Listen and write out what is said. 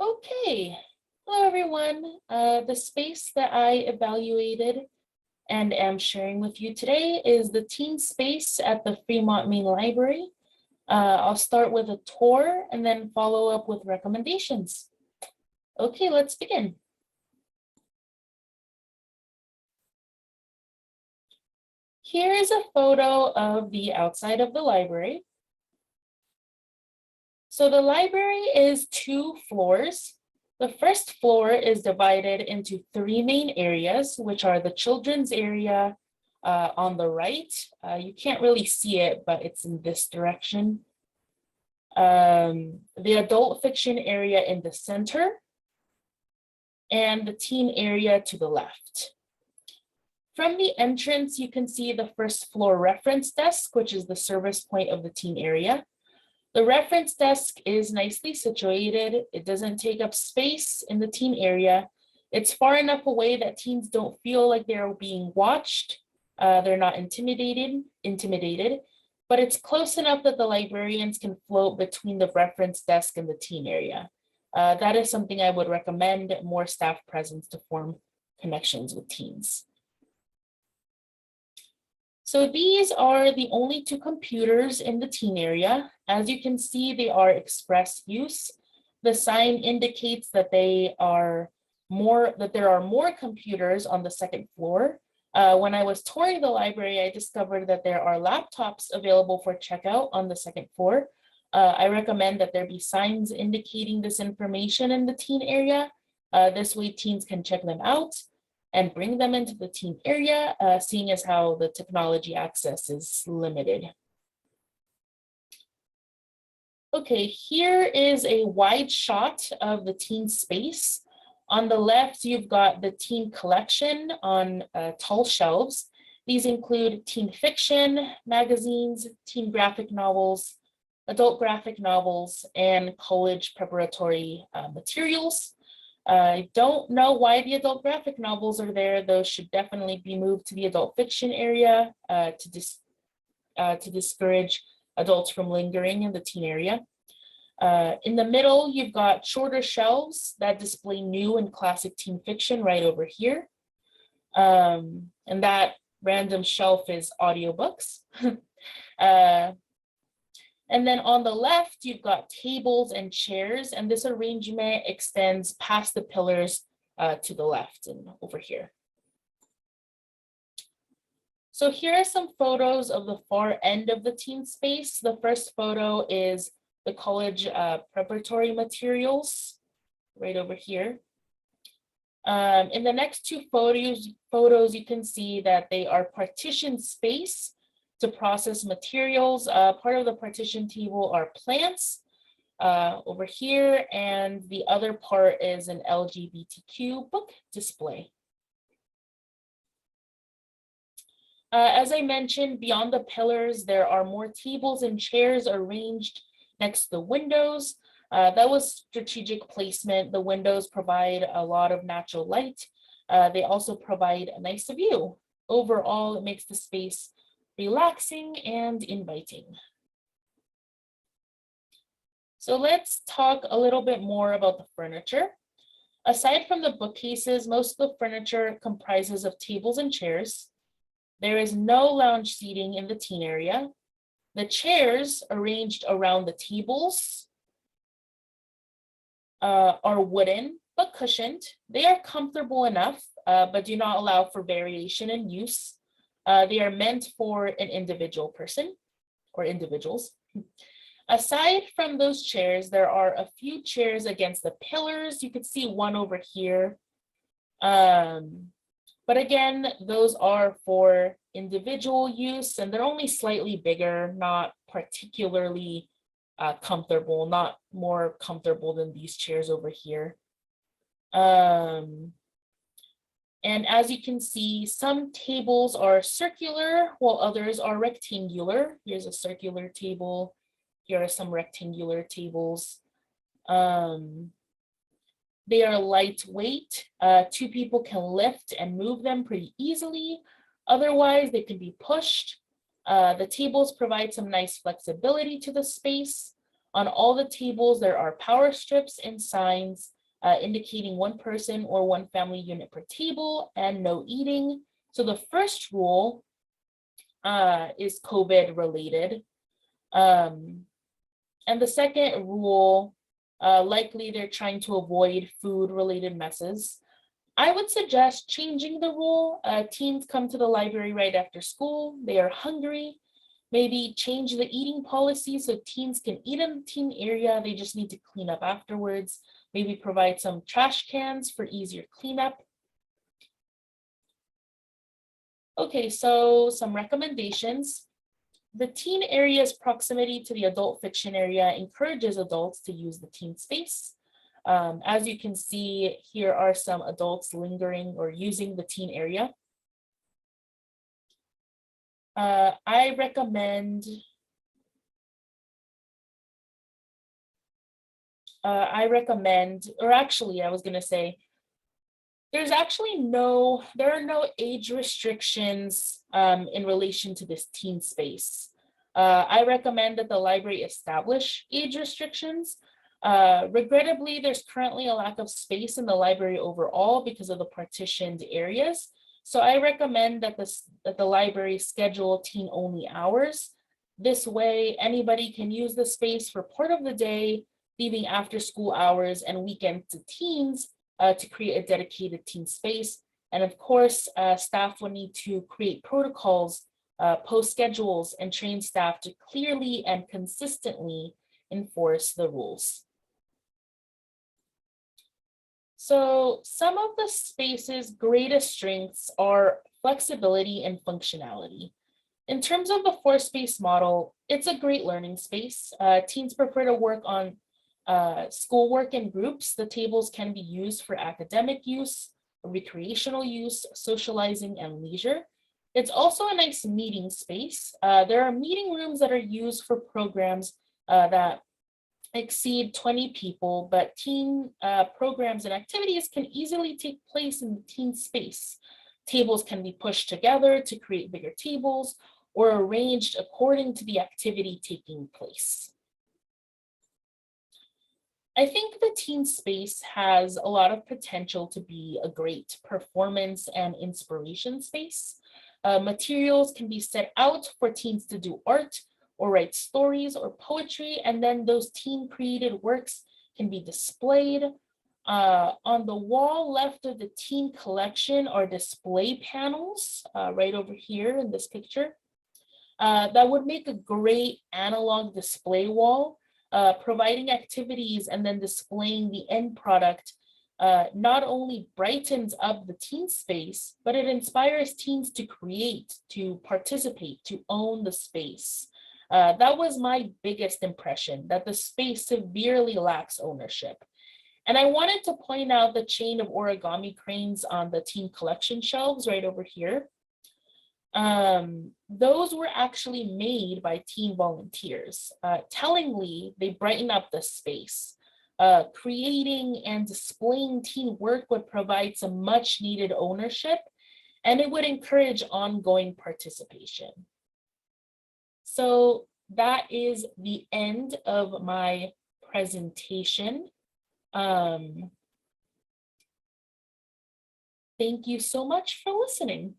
Okay, hello everyone. The space that I evaluated and am sharing with you today is the teen space at the Fremont Main Library. I'll start with a tour and then follow up with recommendations. Okay, let's begin. Here is a photo of the outside of the library. So the library is 2 floors. The first floor is divided into 3 main areas, which are the children's area on the right. You can't really see it, but it's in this direction. The adult fiction area in the center, and the teen area to the left. From the entrance, you can see the first floor reference desk, which is the service point of the teen area. The reference desk is nicely situated. It doesn't take up space in the teen area. It's far enough away that teens don't feel like they're being watched. They're not intimidated, but it's close enough that the librarians can float between the reference desk and the teen area. That is something I would recommend, more staff presence to form connections with teens. So these are the only 2 computers in the teen area. As you can see, they are express use. The sign indicates that there are more computers on the 2nd floor. When I was touring the library, I discovered that there are laptops available for checkout on the 2nd floor. I recommend that there be signs indicating this information in the teen area. This way teens can check them out and bring them into the teen area, seeing as how the technology access is limited. Okay, here is a wide shot of the teen space. On the left, you've got the teen collection on tall shelves. These include teen fiction, magazines, teen graphic novels, adult graphic novels, and college preparatory materials. I don't know why the adult graphic novels are there. Those should definitely be moved to the adult fiction area to discourage adults from lingering in the teen area. In the middle, you've got shorter shelves that display new and classic teen fiction right over here. And that random shelf is audiobooks. And then on the left, you've got tables and chairs, and this arrangement extends past the pillars to the left and over here. So here are some photos of the far end of the teen space. The first photo is the college preparatory materials right over here. In the next 2 photos, you can see that they are partitioned space to process materials. Part of the partition table are plants over here, and the other part is an LGBTQ book display. As I mentioned, beyond the pillars, there are more tables and chairs arranged next to the windows. That was strategic placement. The windows provide a lot of natural light. They also provide a nice view. Overall, it makes the space relaxing and inviting. So let's talk a little bit more about the furniture. Aside from the bookcases, most of the furniture comprises of tables and chairs. There is no lounge seating in the teen area. The chairs arranged around the tables are wooden but cushioned. They are comfortable enough, but do not allow for variation in use. They are meant for an individual person or individuals. Aside from those chairs, there are a few chairs against the pillars. You could see one over here. But again, those are for individual use, and they're only slightly bigger, not particularly comfortable, not more comfortable than these chairs over here. And as you can see, some tables are circular while others are rectangular. Here's a circular table. Here are some rectangular tables. They are lightweight. 2 people can lift and move them pretty easily. Otherwise, they can be pushed. The tables provide some nice flexibility to the space. On all the tables, there are power strips and signs indicating one person or one family unit per table and no eating. So the first rule is COVID related. And the second rule, likely they're trying to avoid food related messes. I would suggest changing the rule. Teens come to the library right after school. They are hungry. Maybe change the eating policy so teens can eat in the teen area. They just need to clean up afterwards. Maybe provide some trash cans for easier cleanup. Okay, so some recommendations. The teen area's proximity to the adult fiction area encourages adults to use the teen space. As you can see, here are some adults lingering or using the teen area. I recommend, or actually I was gonna say, there are no age restrictions in relation to this teen space. I recommend that the library establish age restrictions. Regrettably, there's currently a lack of space in the library overall because of the partitioned areas. So I recommend that the library schedule teen-only hours. This way, anybody can use the space for part of the day, leaving after school hours and weekends to teens to create a dedicated teen space. And of course, staff will need to create protocols, post schedules, and train staff to clearly and consistently enforce the rules. So some of the space's greatest strengths are flexibility and functionality. In terms of the four-space model, it's a great learning space. Teens prefer to work on schoolwork in groups. The tables can be used for academic use, recreational use, socializing, and leisure. It's also a nice meeting space. There are meeting rooms that are used for programs that exceed 20 people, but teen programs and activities can easily take place in the teen space. Tables can be pushed together to create bigger tables or arranged according to the activity taking place. I think the teen space has a lot of potential to be a great performance and inspiration space. Materials can be set out for teens to do art or write stories or poetry, and then those teen created works can be displayed. On the wall left of the teen collection are display panels right over here in this picture. That would make a great analog display wall, providing activities and then displaying the end product not only brightens up the teen space, but it inspires teens to create, to participate, to own the space. That was my biggest impression, that the space severely lacks ownership. And I wanted to point out the chain of origami cranes on the teen collection shelves right over here. Those were actually made by teen volunteers. Tellingly, they brighten up the space. Creating and displaying teen work would provide some much needed ownership, and it would encourage ongoing participation. So that is the end of my presentation. Thank you so much for listening.